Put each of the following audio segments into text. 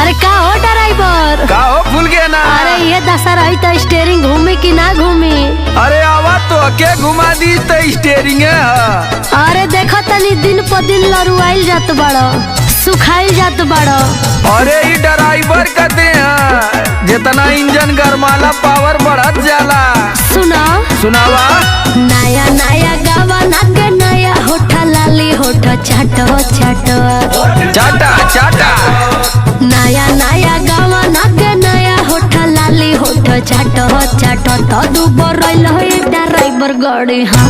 अरे का हो ड्राइवर, का हो भूल गया ना। अरे ये दशा रही तो स्टेयरिंग घूमे कि ना घूमी। अरे आवा तो के घुमा दी तो स्टेयरिंग है। अरे देखो तनी दिन पर दिन लरुआइल जात बड़ो, सुखाइल जात बड़ो। अरे ये ड्राइवर कहते हैं जितना इंजन गरमाला पावर बढ़त जाला। सुना सुनावा। नया नया गावा नागे नया होठा लाली होठा चाटो चाटो चाटा चाटा। नया नया गावा नागे नया होठा लाली होठा चाटो चाटो तो दुबो रोइल हो ड्राइवर गाड़ी हाँ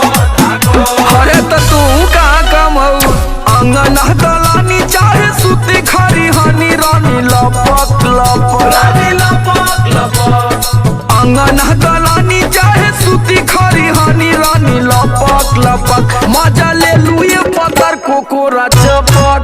अरे तो तू कहाँ कम हो अंगन दलानी चाहे सुती खरी हनी रानी लपक लपक अंगन दलानी चाहे सुती खरी हनी रानी लपक लपक मजा ले लुए पतर कोकोरा चपक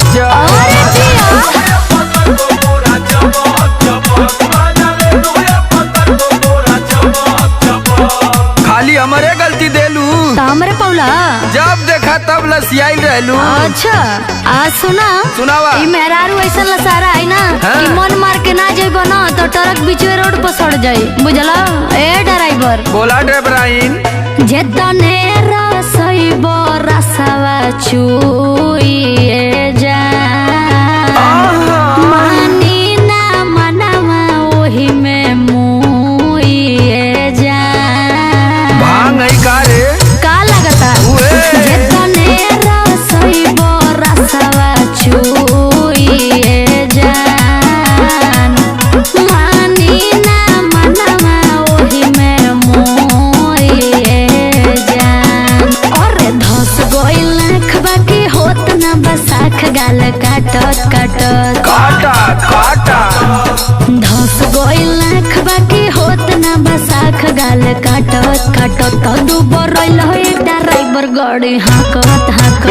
खाली हमारे गलती देलू हमरे पौला जब देखा तब लसियाई रहलू। अच्छा आज सुनावा। ई मेहरारू ऐसा लसारा है ना हाँ। कि मन मार के ना जाइबो ना तो ट्रक बीचवे रोड पर सड़ जाई बुझला। ए ड्राइवर बोला ड्राइवराइन जेतने रसइबो रसवा चुइए जा मानी ना मनवा ओही में मुइए जा। भांग है का रे का लगता जेतने रसइबो रसवा चुइए जान मानी ना मनवा ओही में मुइए जान। अरे धस गइल आँख बाकी होत ना बसाख गाल काटत काटत काटा काटा। धस गइल आँख बाकी होत ना बसाख गाल काटत काटत तो दुबर रोइल हो ड्राइवर गाड़ी हाकत हाकत।